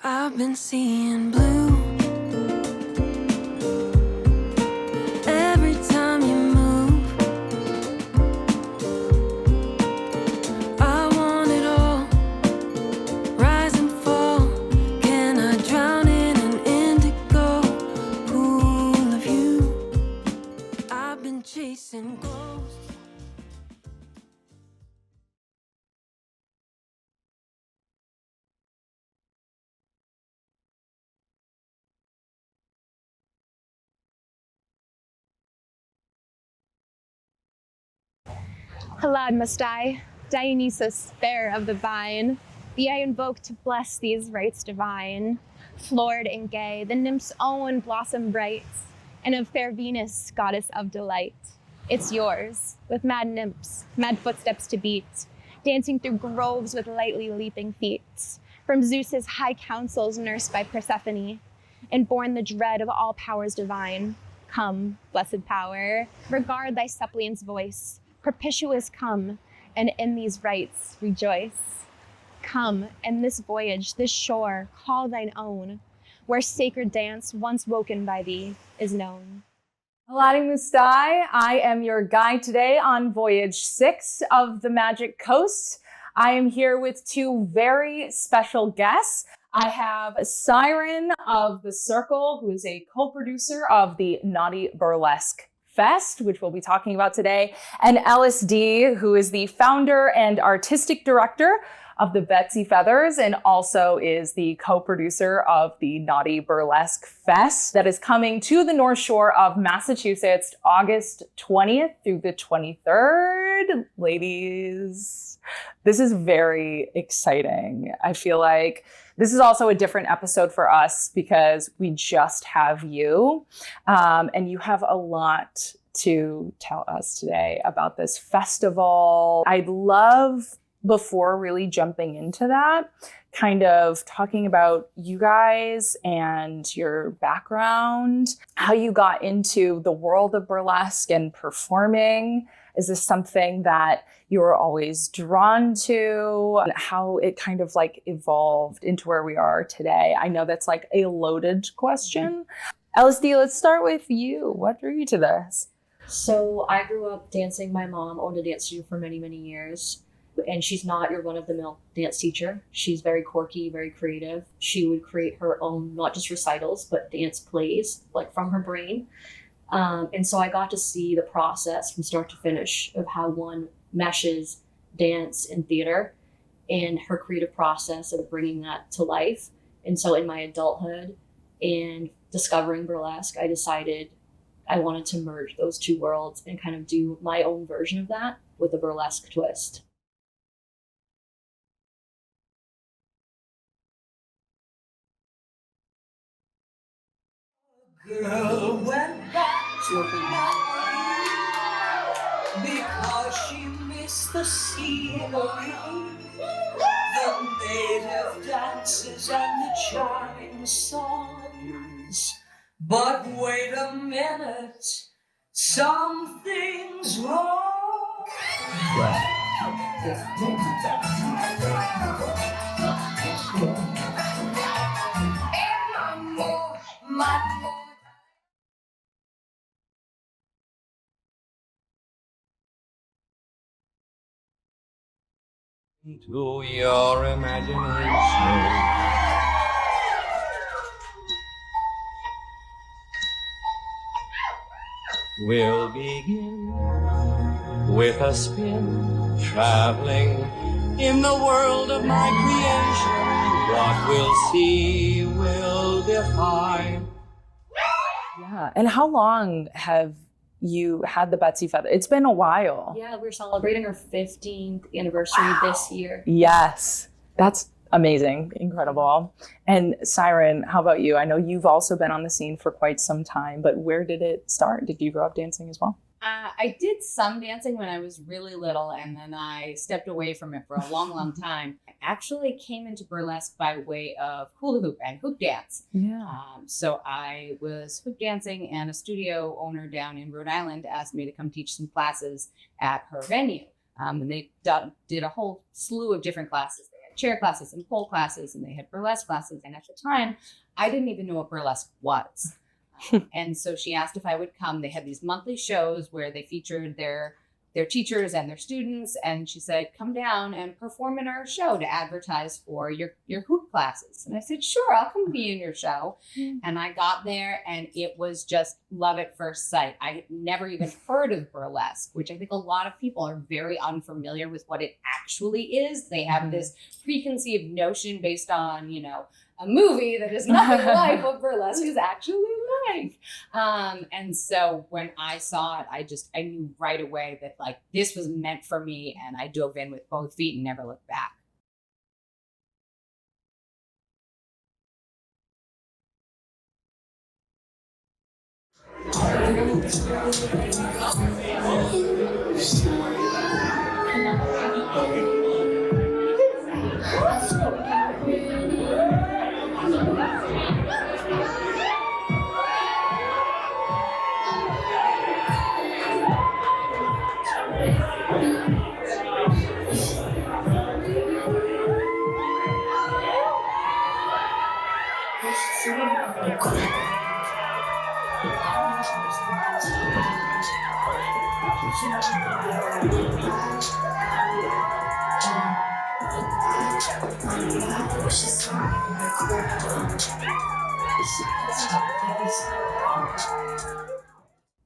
I've been seeing blue. Every time you move, I want it all. Rise and fall. Can I drown in an indigo pool of you? I've been chasing ghosts. Halad must I, Dionysus, bearer of the vine, thee I invoke to bless these rites divine. Florid and gay, the nymph's own blossom bright, and of fair Venus, goddess of delight. It's yours, with mad nymphs, mad footsteps to beat, dancing through groves with lightly leaping feet. From Zeus's high councils nursed by Persephone, and born the dread of all powers divine. Come, blessed power, regard thy suppliant's voice, propitious come, and in these rites rejoice. Come, and this voyage, this shore, call thine own, where sacred dance, once woken by thee, is known. Haladi Mustai, I am your guide today on Voyage 6 of the Magic Coast. I am here with two very special guests. I have Siren of the Circle, who is a co-producer of the Nauti Burlesque Fest, which we'll be talking about today, and Ellis Dee, who is the founder and artistic director of the Betsy Feathers and also is the co-producer of the Nauti Burlesque Fest that is coming to the North Shore of Massachusetts, August 20th through the 23rd. Ladies, this is very exciting. I feel like this is also a different episode for us because we just have you, and you have a lot to tell us today about this festival. I'd love, before really jumping into that, kind of talking about you guys and your background, how you got into the world of burlesque and performing. Is this something that you were always drawn to? And how it kind of like evolved into where we are today? I know that's like a loaded question. Ellis Dee, let's start with you. What drew you to this? So I grew up dancing. My mom owned a dance studio for many, many years. And she's not your run-of-the-mill dance teacher. She's very quirky, very creative. She would create her own, not just recitals, but dance plays, like from her brain. And so I got to see the process from start to finish of how one meshes dance and theater and her creative process of bringing that to life. And so in my adulthood and discovering burlesque, I decided I wanted to merge those two worlds and kind of do my own version of that with a burlesque twist. Girl went back to Maui because she missed the scenery, the native dances and the charming songs. But wait a minute, something's wrong. To your imagination, we'll begin with a spin, traveling in the world of my creation. What we'll see will define. Yeah, and how long have you had the Betsy Feather? It's been a while. Yeah, we're celebrating our 15th anniversary this year. Yes, that's amazing, incredible. And Siren, how about you? I know you've also been on the scene for quite some time, but where did it start? Did you grow up dancing as well? I did some dancing when I was really little, and then I stepped away from it for a long, long time. I actually came into burlesque by way of hula hoop and hoop dance. Yeah. So I was hoop dancing, and a studio owner down in Rhode Island asked me to come teach some classes at her venue. And they did a whole slew of different classes. They chair classes and pole classes, and they had burlesque classes. And at the time, I didn't even know what burlesque was. And so she asked if I would come. They had these monthly shows where they featured their teachers and their students. And she said, come down and perform in our show to advertise for your hoop classes. And I said, sure, I'll come be in your show. And I got there and it was just love at first sight. I had never even heard of burlesque, which I think a lot of people are very unfamiliar with what it actually is. They have this preconceived notion based on, you know, a movie that is nothing like what burlesque is actually like. And so when I saw it, I knew right away that like this was meant for me, and I dove in with both feet and never looked back.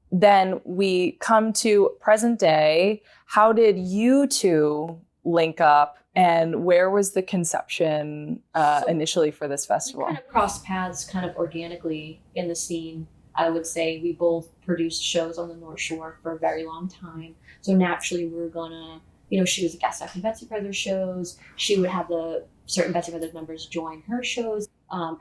Then we come to present day. How did you two link up, and where was the conception initially for this festival? We kind of crossed paths kind of organically in the scene. I would say we both produced shows on the North Shore for a very long time. So naturally we were gonna, you know, she was a guest acting Betsy Brothers shows. She would have the certain Betsy Brothers members join her shows,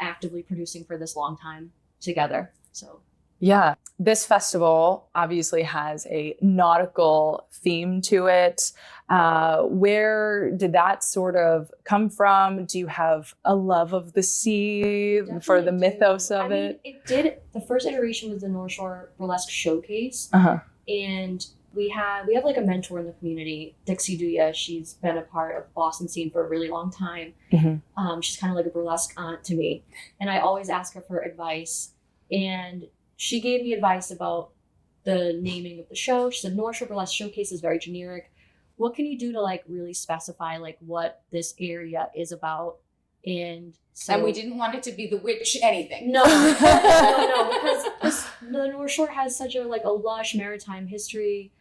actively producing for this long time together. So yeah, this festival obviously has a nautical theme to it. Where did that sort of come from? Do you have a love of the sea for the mythos of it? It did. The first iteration was the North Shore Burlesque Showcase. And we have like a mentor in the community, Dixie Duya. She's been a part of Boston scene for a really long time. She's kind of like a burlesque aunt to me. And I always ask her for advice. And she gave me advice about the naming of the show. She said, North Shore Burlesque Showcase is very generic. What can you do to like really specify like what this area is about? And we didn't want it to be the witch anything. No, because the North Shore has such a lush maritime history,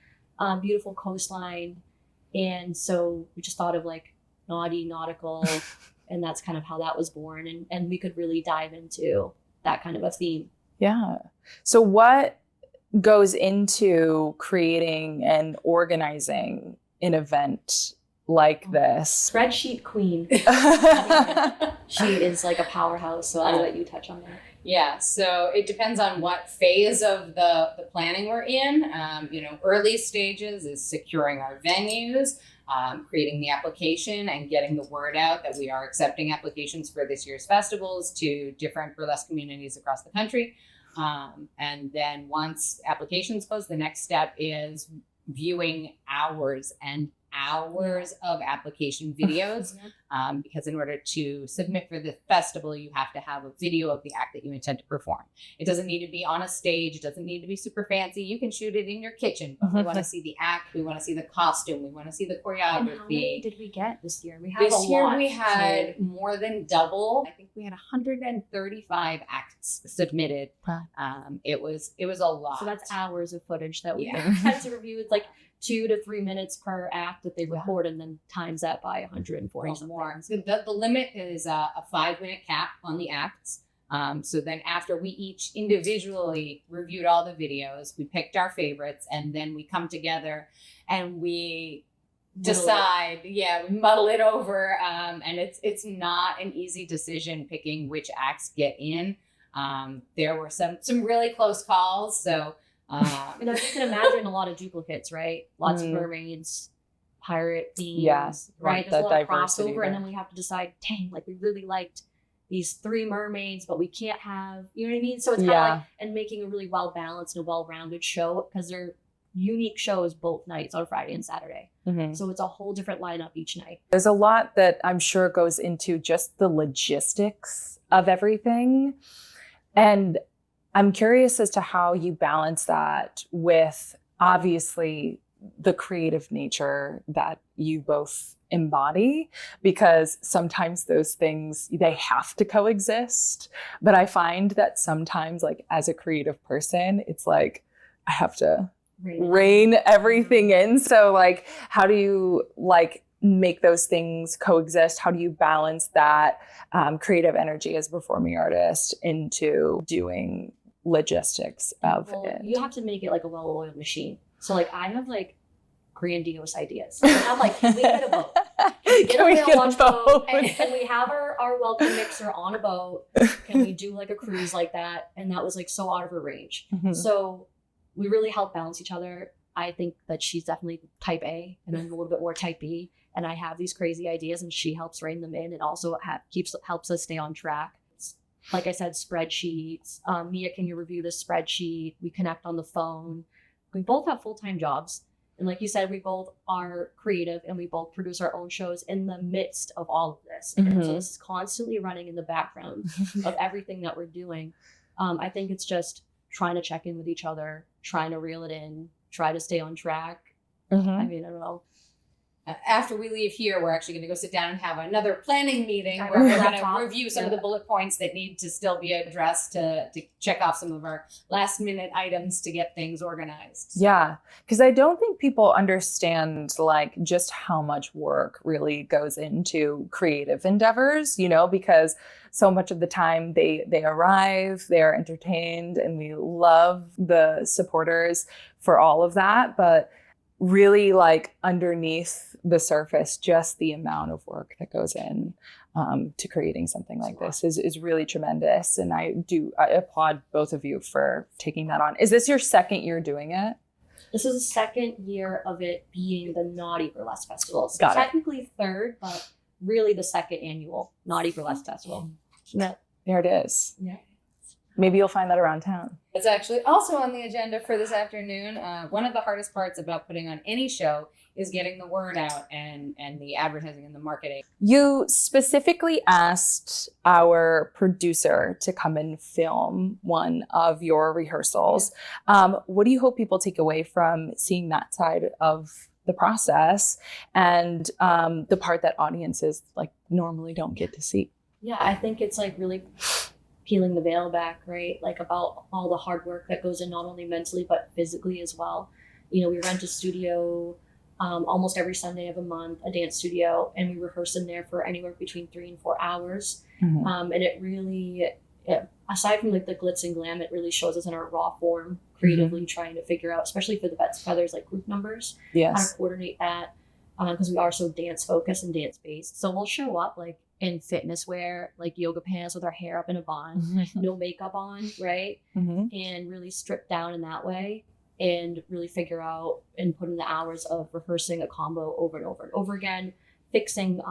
beautiful coastline. And so we just thought of like naughty, nautical, and that's kind of how that was born. And we could really dive into that kind of a theme. Yeah. So what goes into creating and organizing an event like this? Spreadsheet queen. She is like a powerhouse, so I'll let you touch on that. Yeah, so it depends on what phase of the planning we're in. Early stages is securing our venues, creating the application and getting the word out that we are accepting applications for this year's festivals to different burlesque communities across the country. And then once applications close, the next step is viewing hours and hours of application videos, because in order to submit for the festival, you have to have a video of the act that you intend to perform. It doesn't need to be on a stage. It doesn't need to be super fancy. You can shoot it in your kitchen. But we want to see the act. We want to see the costume. We want to see the choreography. And how many did we get this year? We had more than double. I think we had 135 acts submitted. Wow. It was a lot. So that's hours of footage that we had to review. It's like 2 to 3 minutes per act that they record, and then times that by 140 more. So the limit is a 5-minute cap on the acts. So then after we each individually reviewed all the videos, we picked our favorites, and then we come together and we decide, we muddle it over. And it's not an easy decision picking which acts get in. There were some really close calls. So you can imagine a lot of duplicates, right? Lots of mermaids, pirate themes, right? There's a lot of crossover, and then we have to decide, dang, we really liked these 3 mermaids, but we can't have, you know what I mean? So it's kind of and making a really well-balanced and a well-rounded show, because they're unique shows both nights on Friday and Saturday. Mm-hmm. So it's a whole different lineup each night. There's a lot that I'm sure goes into just the logistics of everything. And I'm curious as to how you balance that with obviously the creative nature that you both embody, because sometimes those things, they have to coexist. But I find that sometimes, like as a creative person, it's like I have to rein everything in. So like, how do you like make those things coexist? How do you balance that creative energy as a performing artist into doing logistics of it? You have to make it like a well-oiled machine. So like I have like grandiose ideas. I'm like, can we get a boat? Can we get a launch boat? Can we have our welcome mixer on a boat? Can we do like a cruise like that? And that was like so out of her range. Mm-hmm. So we really help balance each other. I think that she's definitely type A and I'm a little bit more type B. And I have these crazy ideas and she helps rein them in and also helps us stay on track. Like I said, spreadsheets. Mia, can you review this spreadsheet? We connect on the phone. We both have full-time jobs. And like you said, we both are creative and we both produce our own shows in the midst of all of this. Mm-hmm. And so this is constantly running in the background of everything that we're doing. I think it's just trying to check in with each other, trying to reel it in, try to stay on track. Mm-hmm. I mean, I don't know. After we leave here, we're actually going to go sit down and have another planning meeting I where we're remember going that to review some of the bullet points that need to still be addressed to check off some of our last minute items to get things organized. Yeah, because I don't think people understand like just how much work really goes into creative endeavors, you know, because so much of the time they arrive, they're entertained, and we love the supporters for all of that. But really like underneath the surface, just the amount of work that goes in to creating something like this is really tremendous. And I applaud both of you for taking that on. Is this your second year doing it? This is the second year of it being the Nauti Burlesque Festival. So Got it. technically third, but really the second annual Nauti Burlesque Festival. Yeah. There it is. Yeah. Maybe you'll find that around town. It's actually also on the agenda for this afternoon. One of the hardest parts about putting on any show is getting the word out and the advertising and the marketing. You specifically asked our producer to come and film one of your rehearsals. What do you hope people take away from seeing that side of the process and the part that audiences like normally don't get to see? Yeah, I think it's like really peeling the veil back, right? Like about all the hard work that goes in, not only mentally, but physically as well. You know, we rent a studio almost every Sunday of a month, a dance studio, and we rehearse in there for anywhere between 3 and 4 hours. Mm-hmm. And it really, aside from like the glitz and glam, it really shows us in our raw form, creatively trying to figure out, especially for the Bets Feathers, like group numbers, how Yes. to coordinate that, because we are so dance focused and dance based. So we'll show up like in fitness wear, like yoga pants with our hair up in a bun, no makeup on, right? Mm-hmm. And really strip down in that way and really figure out and put in the hours of rehearsing a combo over and over and over again, fixing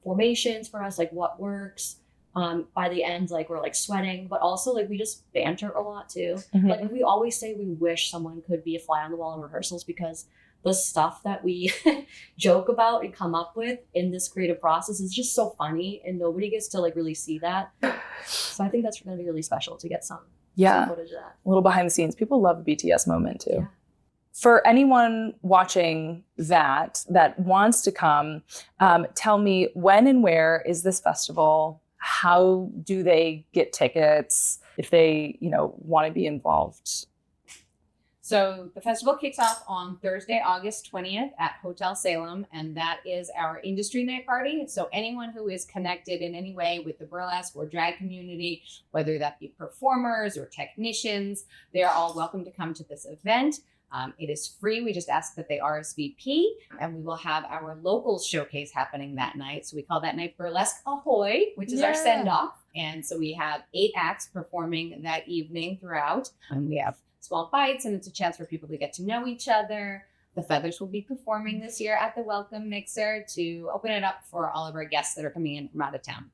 formations for us, like what works. By the end, like we're like sweating, but also like we just banter a lot too. Mm-hmm. Like we always say we wish someone could be a fly on the wall in rehearsals, because the stuff that we joke about and come up with in this creative process is just so funny, and nobody gets to like really see that. So I think that's going to be really special to get some footage of that. A little behind the scenes. People love a BTS moment too. Yeah. For anyone watching that wants to come, tell me when and where is this festival? How do they get tickets if they, want to be involved? So the festival kicks off on Thursday, August 20th at Hotel Salem, and that is our industry night party. So anyone who is connected in any way with the burlesque or drag community, whether that be performers or technicians, they are all welcome to come to this event. It is free. We just ask that they RSVP, and we will have our locals showcase happening that night. So we call that night Burlesque Ahoy, which is our send-off. And so we have 8 acts performing that evening throughout, and we have small bites, and it's a chance for people to get to know each other. The Feathers will be performing this year at the Welcome Mixer to open it up for all of our guests that are coming in from out of town.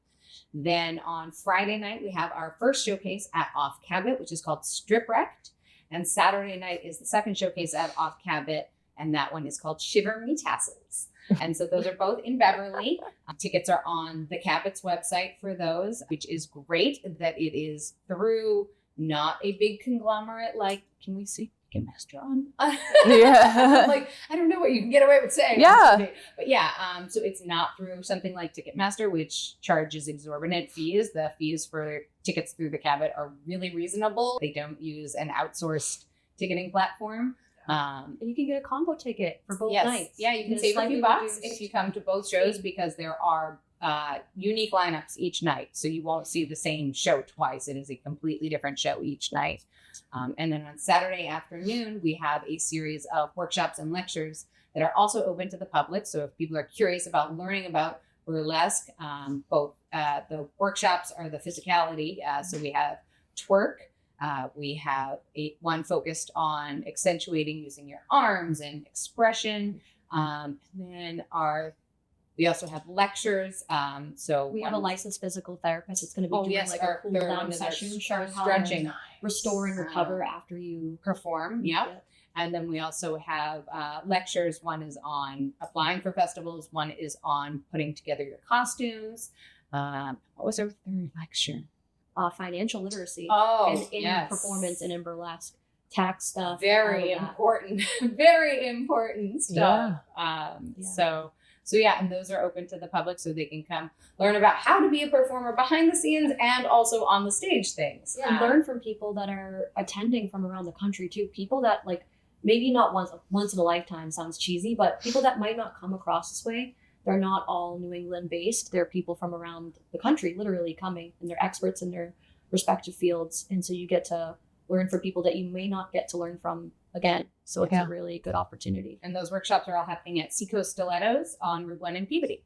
Then on Friday night, we have our first showcase at Off Cabot, which is called Strip Wrecked. And Saturday night is the second showcase at Off Cabot, and that one is called Shiver Me Tassels. And so those are both in Beverly. Tickets are on the Cabot's website for those, which is great that it is through not a big conglomerate like, can we see Ticketmaster on? Yeah. Like, I don't know what you can get away with saying. Yeah. But yeah, so it's not through something like Ticketmaster, which charges exorbitant fees. The fees for tickets through the Cabot are really reasonable. They don't use an outsourced ticketing platform. And you can get a combo ticket for both Yes. nights. Yeah, you can Get save a slightly few bucks reduced if you come to both shows because there are unique lineups each night. So you won't see the same show twice. It is a completely different show each night. And then on Saturday afternoon, we have a series of workshops and lectures that are also open to the public. So if people are curious about learning about burlesque, both the workshops are the physicality. So we have twerk. We have one focused on accentuating using your arms and expression. And then we also have lectures. So We have a licensed physical therapist that's going to be doing like our a cool third down one is our session, showing how stretching to restore and recover after you perform. Yep. And then we also have lectures. One is on applying for festivals. One is on putting together your costumes. What was our third lecture? Financial literacy. Oh, and in performance and in burlesque, tax stuff. Very all of that. important, very important stuff. So yeah, and those are open to the public so they can come learn about how to be a performer behind the scenes and also on the stage things. Yeah, and learn from people that are attending from around the country too. People that like maybe not once in a lifetime sounds cheesy, but people that might not come across this way. They're not all New England based. They're people from around the country literally coming, and they're experts in their respective fields. And so you get to learn from people that you may not get to learn from again. So it's a really good opportunity. And those workshops are all happening at Seacoast Stilettos on Route 1 in Peabody.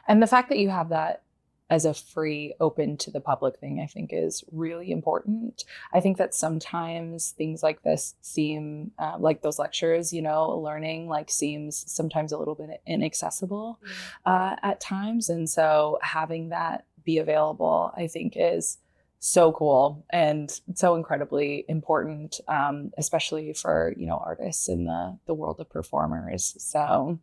And the fact that you have that as a free, open to the public thing, I think is really important. I think that sometimes things like this seem like those lectures, learning like seems sometimes a little bit inaccessible at times. And so having that be available, I think is so cool and so incredibly important, especially for, artists in the world of performers. So.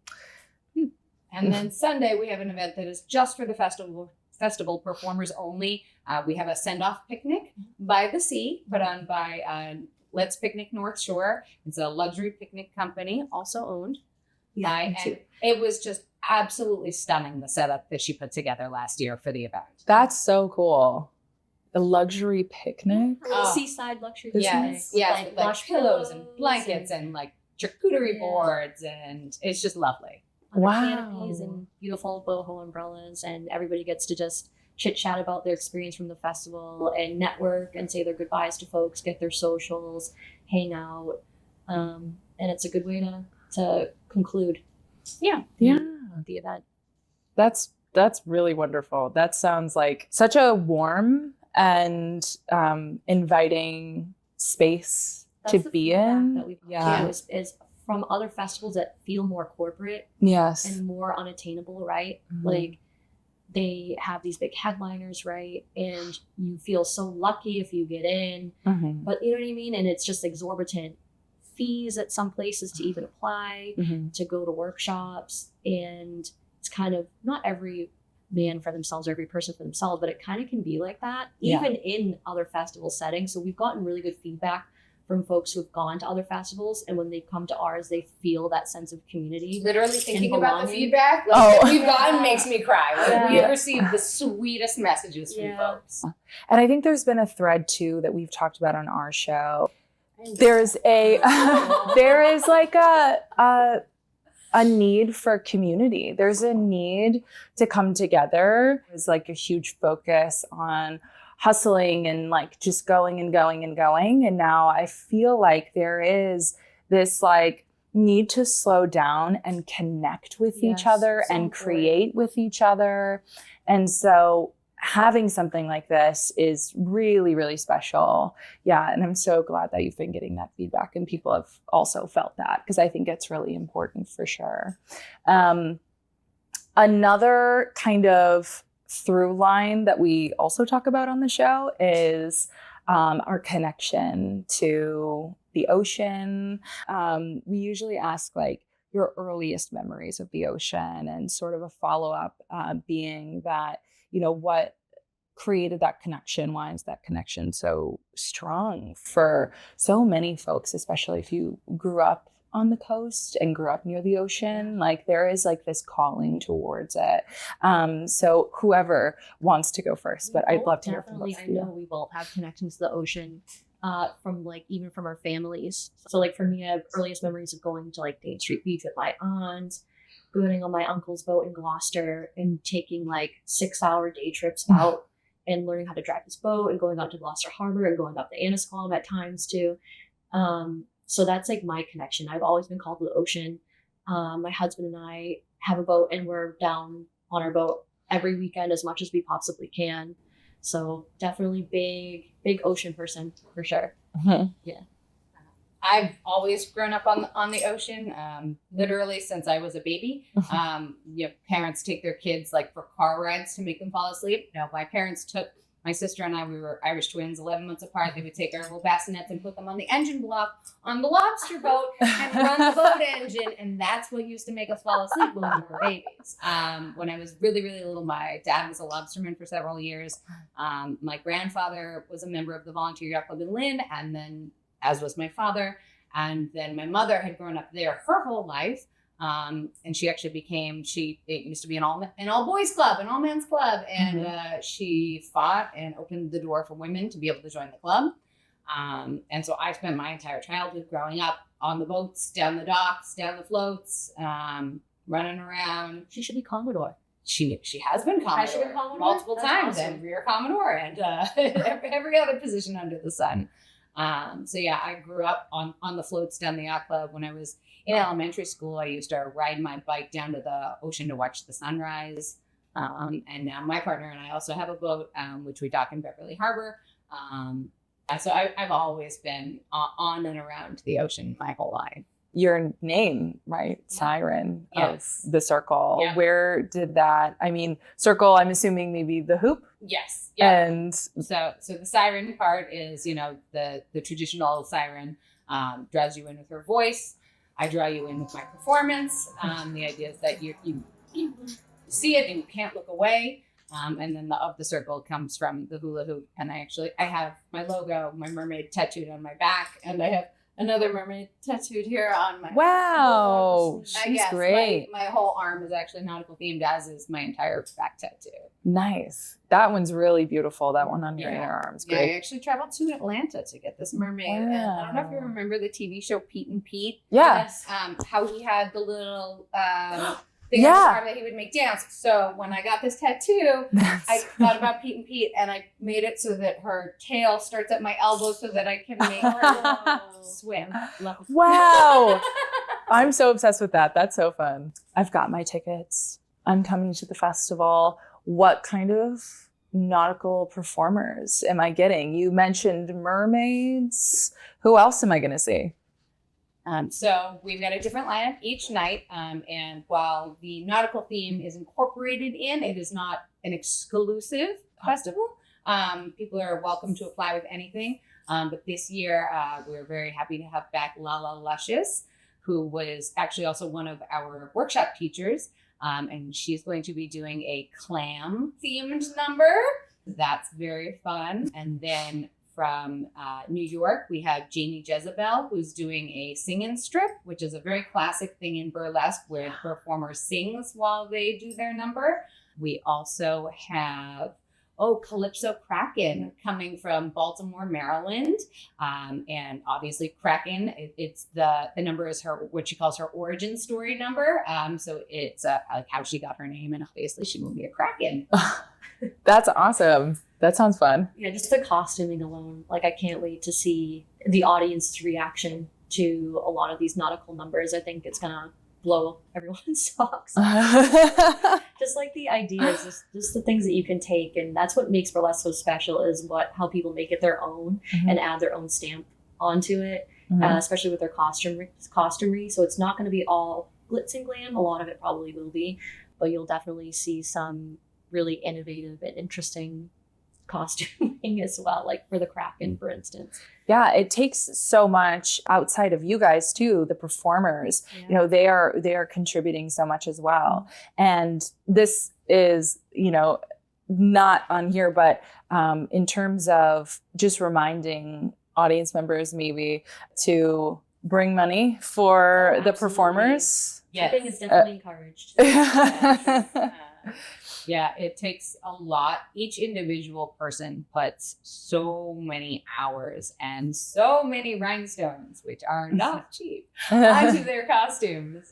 And then Sunday, we have an event that is just for the festival performers only. We have a send-off picnic by the sea, put on by Let's Picnic North Shore. It's a luxury picnic company, also owned by, and it was just absolutely stunning, the setup that she put together last year for the event. That's so cool. A luxury picnic? Seaside luxury Yes, picnic. with like pillows and blankets and like charcuterie boards, and it's just lovely. Wow. Canopies and beautiful boho umbrellas, and everybody gets to just chit chat about their experience from the festival and network and say their goodbyes to folks, get their socials, hang out, and it's a good way to conclude. Yeah. The event. That's really wonderful. That sounds like such a warm and inviting space to be in. That we've is from other festivals that feel more corporate Yes. and more unattainable, right? Mm-hmm. Like they have these big headliners, right? And you feel so lucky if you get in, Mm-hmm. but you know what I mean? And it's just exorbitant fees at some places to even apply, Mm-hmm. to go to workshops. And it's kind of not every man for themselves or every person for themselves, but it kind of can be like that, even in other festival settings. So we've gotten really good feedback from folks who have gone to other festivals, and when they've come to ours, they feel that sense of community. Literally thinking and about the belonging. feedback that we've gotten makes me cry. Like, we have received the sweetest messages from folks. And I think there's been a thread too that we've talked about on our show. There's there is like a need for community. There's a need to come together. There's like a huge focus on hustling and like just going and going and going. And now I feel like there is this like need to slow down and connect with each other and create with each other. And so having something like this is really, really special. Yeah. And I'm so glad that you've been getting that feedback and people have also felt that, because I think it's really important for sure. Another kind of through line that we also talk about on the show is our connection to the ocean. We usually ask like your earliest memories of the ocean, and sort of a follow-up being that, what created that connection? Why is that connection so strong for so many folks, especially if you grew up on the coast and grew up near the ocean? Like there is like this calling towards it. So whoever wants to go first, but I'd love to hear from both of I you. know we both have connections to the ocean, from like even from our families. So like for me, I have earliest memories of going to like Dane Street Beach with my aunt, going on my uncle's boat in Gloucester, and taking like 6-hour day trips out and learning how to drive this boat, and going out to Gloucester Harbor and going up the Annisquam at times too. So that's like my connection. I've always been called to the ocean. My husband and I have a boat, and we're down on our boat every weekend as much as we possibly can. So definitely big ocean person for sure. Yeah. I've always grown up on the ocean, literally since I was a baby. Parents take their kids like for car rides to make them fall asleep. No, my parents took my sister and I. We were Irish twins, 11 months apart. They would take our little bassinets and put them on the engine block on the lobster boat and run the boat engine, and that's what used to make us fall asleep when we were babies. When I was really, really little, my dad was a lobsterman for several years. My grandfather was a member of the Volunteer Yacht Club in Lynn, and then as was my father. And then my mother had grown up there her whole life. And she actually it used to be an all boys club, an all men's club. And she fought and opened the door for women to be able to join the club. And so I spent my entire childhood growing up on the boats, down the docks, down the floats, running around. She should be Commodore. She has been Commodore, multiple times, awesome. And rear Commodore, and every other position under the sun. So yeah, I grew up on the floats down the yacht club. When I was in elementary school, I used to ride my bike down to the ocean to watch the sunrise. And now my partner and I also have a boat, which we dock in Beverly Harbor. So I've always been on and around the ocean my whole life. Your name, right? Siren, yes. Of the circle. Yeah. Where did that, circle, I'm assuming maybe the hoop? Yes. Yeah. And so the siren part is, the traditional siren draws you in with her voice. I draw you in with my performance. The idea is that you see it and you can't look away. And then the circle comes from the hula hoop. And I have my logo, my mermaid tattooed on my back, and I have another mermaid tattooed here on my wow, she's great. My whole arm is actually nautical themed, as is my entire back tattoo. Nice. That one's really beautiful. That one on your inner arm's great. Yeah, I actually traveled to Atlanta to get this mermaid. Wow. And I don't know if you remember the TV show Pete and Pete. Yeah. How he had the little thing on his arm that he would make dance. So when I got this tattoo, I thought about Pete and Pete, and I made it so that her tail starts at my elbow so that I can make her swim. Wow. I'm so obsessed with that. That's so fun. I've got my tickets. I'm coming to the festival. What kind of nautical performers am I getting? You mentioned mermaids. Who else am I going to see? So we've got a different lineup each night. And while the nautical theme is incorporated in, it is not an exclusive festival. People are welcome to apply with anything. But this year, we're very happy to have back Lala Luscious, who was actually also one of our workshop teachers. And she's going to be doing a clam themed number. That's very fun. And then from New York, we have Janie Jezebel, who's doing a sing-in strip, which is a very classic thing in burlesque where the performer sings while they do their number. We also have Calypso Kraken coming from Baltimore, Maryland. And obviously Kraken, it's the number is what she calls her origin story number. So it's like how she got her name, and obviously she will be a Kraken. That's awesome. That sounds fun. Yeah, just the costuming alone. Like I can't wait to see the audience's reaction to a lot of these nautical numbers. I think it's gonna blow everyone's socks. Just like the ideas, just the things that you can take, and that's what makes burlesque so special is how people make it their own and add their own stamp onto it, especially with their costumery. So it's not going to be all glitz and glam. A lot of it probably will be, but you'll definitely see some really innovative and interesting costuming as well, like for the Kraken, for instance. Yeah, it takes so much outside of you guys too, the performers. Yeah. You know, they are contributing so much as well. And this is, you know, not on here, but in terms of just reminding audience members maybe to bring money for the performers. Tipping is definitely encouraged. Yeah, it takes a lot. Each individual person puts so many hours and so many rhinestones, which are not cheap, onto their costumes.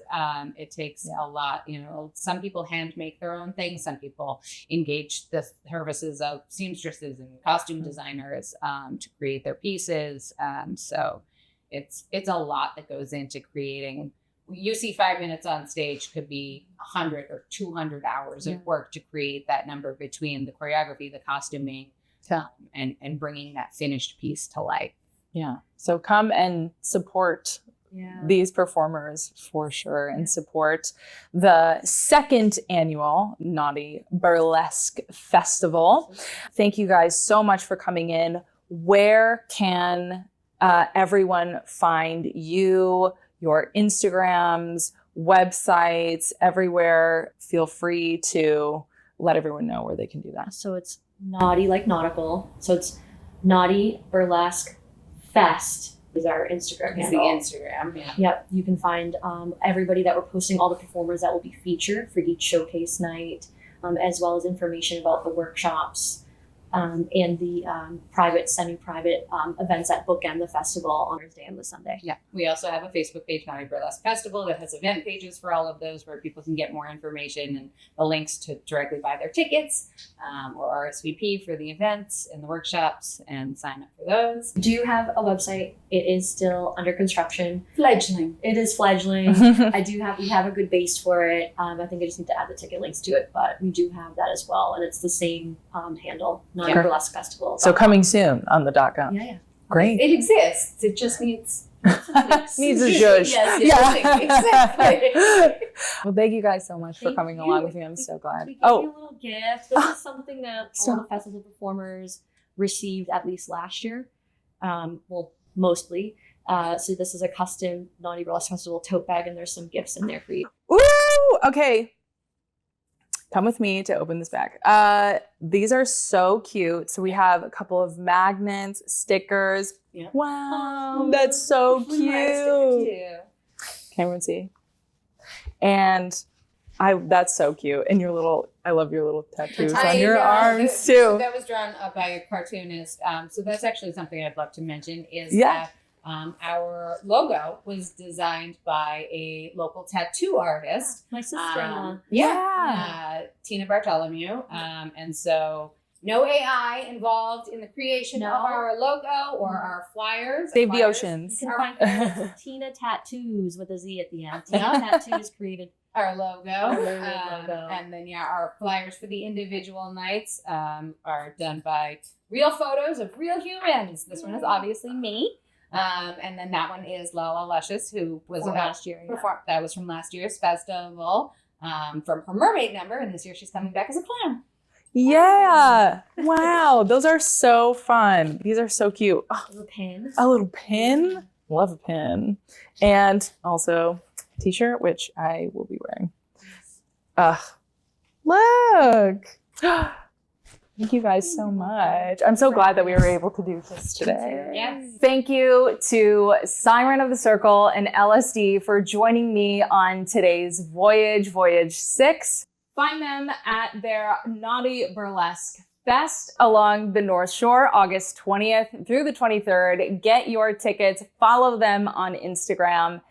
It takes a lot. You know, some people hand make their own things. Some people engage the services of seamstresses and costume designers to create their pieces. So it's a lot that goes into creating. You see 5 minutes on stage could be 100 or 200 hours of work to create that number between the choreography, the costuming, and bringing that finished piece to life. Yeah. So come and support these performers for sure, and support the 2nd annual Nauti Burlesque Festival. Thank you guys so much for coming in. Where can everyone find you? Your Instagrams, websites, everywhere. Feel free to let everyone know where they can do that. So it's Nauti, like nautical. So it's Nauti Burlesque Fest is our Instagram It's the handle. Instagram, yeah. Yep, you can find everybody that we're posting, all the performers that will be featured for each showcase night, as well as information about the workshops and the private, semi-private events that bookend the festival on Thursday and the Sunday. Yeah, we also have a Facebook page, Nauti Burlesque Festival, that has event pages for all of those where people can get more information and the links to directly buy their tickets or RSVP for the events and the workshops and sign up for those. We do have a website. It is still under construction. Fledgling. It is fledgling. We have a good base for it. I think I just need to add the ticket links to it, but we do have that as well. And it's the same handle, Nauti Burlesque Festival. So coming soon on the .com. Yeah. Great. It exists. It just needs Needs a zhuzh. Yes, exactly. Well, thank you guys so much for coming along with me. I'm so glad. We gave you a little gift. This is something that all the festival performers received at least last year. Well, mostly. So this is a custom Nauti Burlesque Festival tote bag, and there's some gifts in there for you. Woo! Okay. Come with me to open this bag. These are so cute. So we have a couple of magnets, stickers. Yeah. Wow, that's so cute. Can everyone see? And that's so cute. And I love your little tattoos on your arms too. That was drawn by a cartoonist. So that's actually something I'd love to mention is that our logo was designed by a local tattoo artist. My sister-in-law. Tina Bartholomew. And so no AI involved in the creation of our logo or our flyers. Save the flyers. oceans. You can find Tina Tattoos with a Z at the end. Tina Tattoos created Our logo. logo. And then, our flyers for the individual nights are done by real photos of real humans. This one is obviously me. And then that one is Lala Luscious, who was last year. that was from last year's festival, from her mermaid number. And this year she's coming back as a clown. Yeah. Wow. Those are so fun. These are so cute. Oh, A little pin. a little pin. Love a pin. And also t-shirt, which I will be wearing. Look. Thank you guys so much. I'm so glad that we were able to do this today. Yes. Thank you to Siren of the Circle and Ellis Dee for joining me on today's Voyage 6. Find them at their Nauti Burlesque Fest along the North Shore, August 20th through the 23rd. Get your tickets, follow them on Instagram.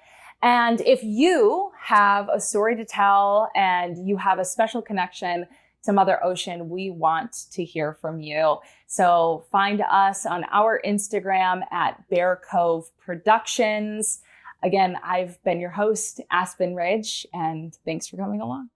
And if you have a story to tell and you have a special connection to Mother Ocean, we want to hear from you. So find us on our Instagram at bearcoveproductions. Again, I've been your host, Aspen Ridge, and thanks for coming along.